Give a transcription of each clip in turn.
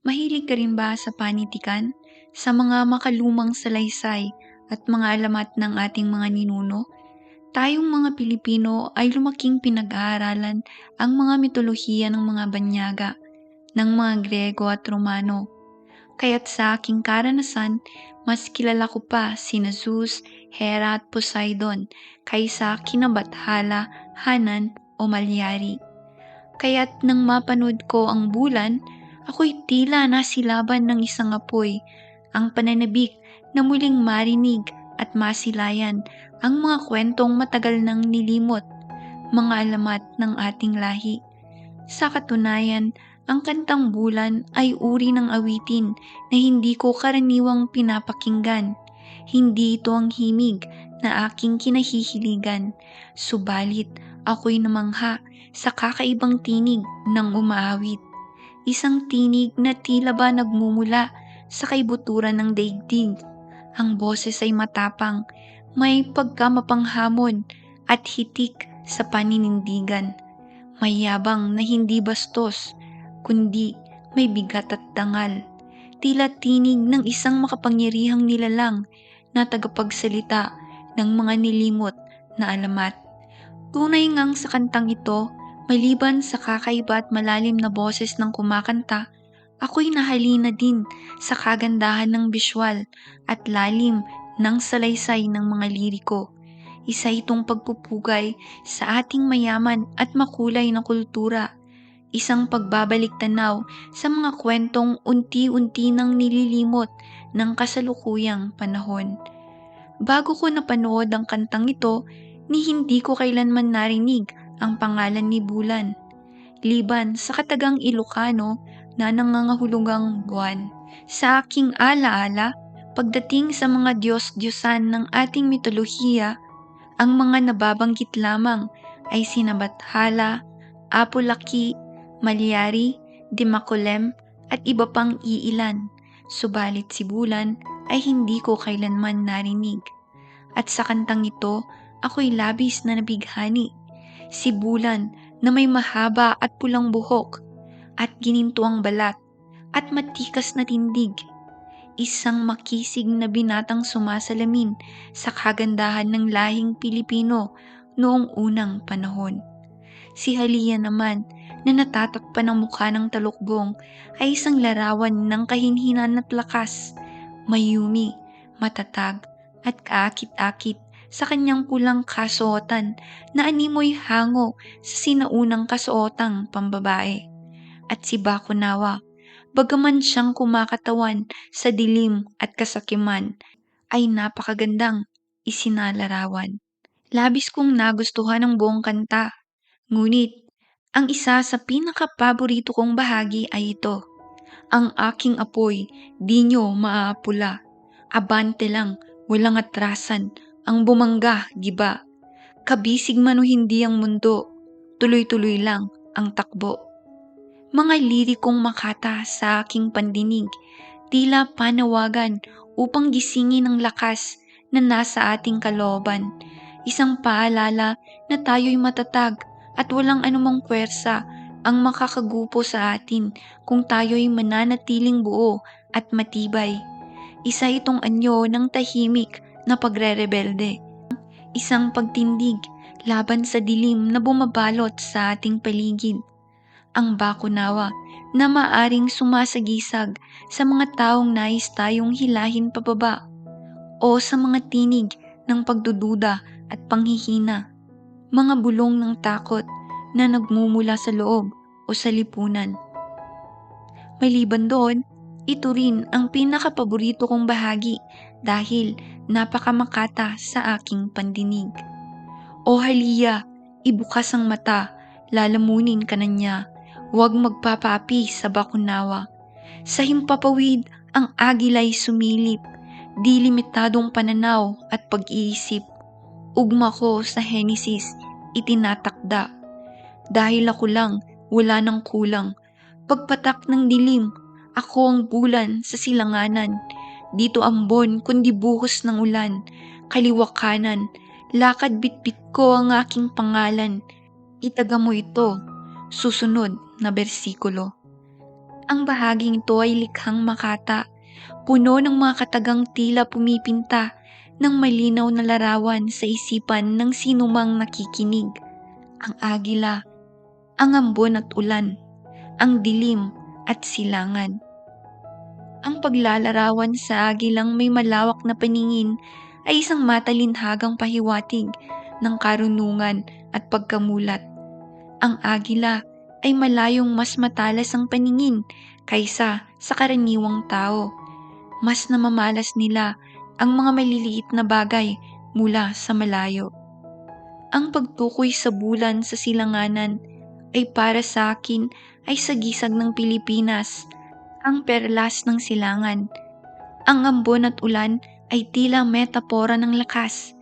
Mahilig ka rin ba sa panitikan? Sa mga makalumang salaysay at mga alamat ng ating mga ninuno? Tayong mga Pilipino ay lumaking pinag-aaralan ang mga mitolohiya ng mga banyaga, ng mga Grego at Romano. Kaya't sa aking karanasan, mas kilala ko pa sina Zeus, Hera at Poseidon kaysa kina Bathala, Hanan o Malyari. Kaya't nang mapanood ko ang bulan, ako'y tila nasilaban ng isang apoy, ang pananabik na muling marinig at masilayan ang mga kwentong matagal nang nilimot, mga alamat ng ating lahi. Sa katunayan, ang kantang bulan ay uri ng awitin na hindi ko karaniwang pinapakinggan. Hindi ito ang himig na aking kinahihiligan, subalit ako'y namangha sa kakaibang tinig ng umaawit. Isang tinig na tila ba nagmumula sa kaibuturan ng daigdig. Ang boses ay matapang, may pagkamapanghamon at hitik sa paninindigan. May yabang na hindi bastos, kundi may bigat at dangal. Tila tinig ng isang makapangyarihang nilalang na tagapagsalita ng mga nilimot na alamat. Tunay ngang sa kantang ito, maliban sa kakaiba at malalim na boses ng kumakanta, ako'y nahalina din sa kagandahan ng biswal at lalim ng salaysay ng mga liriko. Isa itong pagpupugay sa ating mayaman at makulay na kultura. Isang pagbabalik tanaw sa mga kwentong unti-unti nang nililimot ng kasalukuyang panahon. Bago ko napanood ang kantang ito, ni hindi ko kailanman narinig ang pangalan ni Bulan, liban sa katagang Ilocano na nangangahulugang buwan. Sa aking alaala, pagdating sa mga Diyos-Diyosan ng ating mitolohiya, ang mga nababanggit lamang ay sina Bathala, Apo-Laki, Malyari, Dimacolem at iba pang iilan. Subalit si Bulan ay hindi ko kailanman narinig. At sa kantang ito, ako'y labis na nabighani. Si Bulan na may mahaba at pulang buhok at gininto ang balat at matikas na tindig. Isang makisig na binatang sumasalamin sa kagandahan ng lahing Pilipino noong unang panahon. Si Halia naman na natatakpan ng mukha ng talukbong ay isang larawan ng kahinhinan at lakas, mayumi, matatag at kaakit-akit sa kanyang pulang kasuotan na animoy hango sa sinaunang kasuotang pambabae. At si Bakunawa, bagaman siyang kumakatawan sa dilim at kasakiman, ay napakagandang isinalarawan. Labis kong nagustuhan ang buong kanta, ngunit ang isa sa pinakapaborito kong bahagi ay ito. Ang aking apoy, di nyo maaapula. Abante lang, walang atrasan, ang bumangga, giba. Kabisig man o hindi ang mundo, tuloy-tuloy lang ang takbo. Mga lirikong makata sa aking pandinig, tila panawagan upang gisingin ang lakas na nasa ating kalooban. Isang paalala na tayo'y matatag at walang anumang puwersa ang makakagupo sa atin kung tayo'y mananatiling buo at matibay. Isa itong anyo ng tahimik na pagre-rebelde. Isang pagtindig laban sa dilim na bumabalot sa ating paligid. Ang Bakunawa na maaring sumasagisag sa mga taong nais tayong hilahin pababa o sa mga tinig ng pagdududa at panghihina, mga bulong ng takot na nagmumula sa loob o sa lipunan. Maliban doon, ito rin ang pinakapaborito kong bahagi dahil napakamakata sa aking pandinig. O Halia, ibukas ang mata, lalamunin ka na niya. Huwag magpapaapi sa Bakunawa. Sa himpapawid, ang agila'y sumilip, di limitadong pananaw at pag-iisip. Ugma ko sa Henesis, itinatakda. Dahil ako lang, wala nang kulang. Pagpatak ng dilim, ako ang bulan sa silanganan. Dito ambon kundi buhos ng ulan. Kaliwa kanan, lakad bitbit ko ang aking pangalan. Itaga mo ito. Susunod na bersikulo. Ang bahaging ito ay likhang makata, puno ng mga katagang tila pumipinta ng malinaw na larawan sa isipan ng sinumang nakikinig. Ang agila, ang ambon at ulan, ang dilim at silangan. Ang paglalarawan sa agilang may malawak na paningin ay isang matalinhagang pahiwatig ng karunungan at pagkamulat. Ang agila ay malayong mas matalas ang paningin kaysa sa karaniwang tao. Mas namamalas nila ang mga maliliit na bagay mula sa malayo. Ang pagtukoy sa bulan sa silanganan ay para sa akin ay sagisag ng Pilipinas, ang perlas ng silangan. Ang ambon at ulan ay tila metapora ng lakas,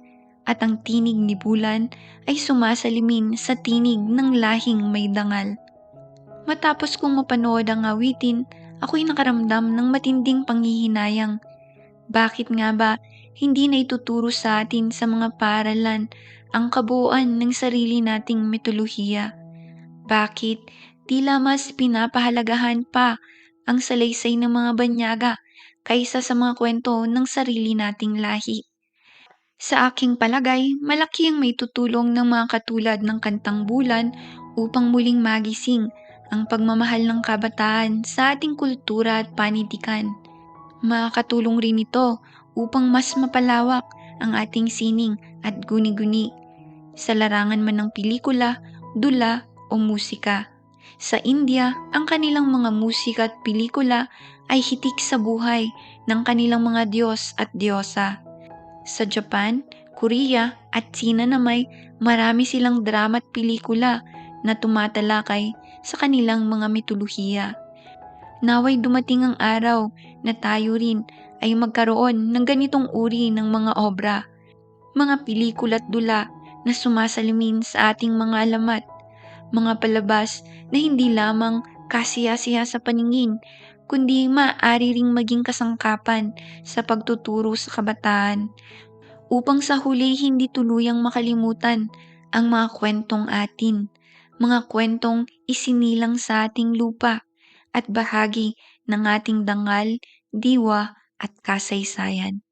at ang tinig ni bulan ay sumasalimin sa tinig ng lahing may dangal. Matapos kong mapanood ang awitin, ako'y nakaramdam ng matinding panghihinayang. Bakit nga ba hindi na ituturo sa atin sa mga paaralan ang kabuuan ng sarili nating mitolohiya? Bakit tila mas pinapahalagahan pa ang salaysay ng mga banyaga kaysa sa mga kwento ng sarili nating lahi? Sa aking palagay, malaki ang maitutulong ng mga katulad ng Kantang Bulan upang muling magising ang pagmamahal ng kabataan sa ating kultura at panitikan. Makakatulong rin ito upang mas mapalawak ang ating sining at guni-guni sa larangan man ng pelikula, dula o musika. Sa India, ang kanilang mga musika at pelikula ay hitik sa buhay ng kanilang mga Diyos at Diyosa. Sa Japan, Korea at Sina namay marami silang drama at pelikula na tumatalakay sa kanilang mga mitolohiya. Naway dumating ang araw na tayo rin ay magkaroon ng ganitong uri ng mga obra, mga pelikula at dula na sumasalamin sa ating mga alamat, mga palabas na hindi lamang kasiya-siya sa paningin, kundi maaari ring maging kasangkapan sa pagtuturo sa kabataan upang sa huli hindi tuluyang makalimutan ang mga kwentong atin, mga kwentong isinilang sa ating lupa at bahagi ng ating dangal, diwa at kasaysayan.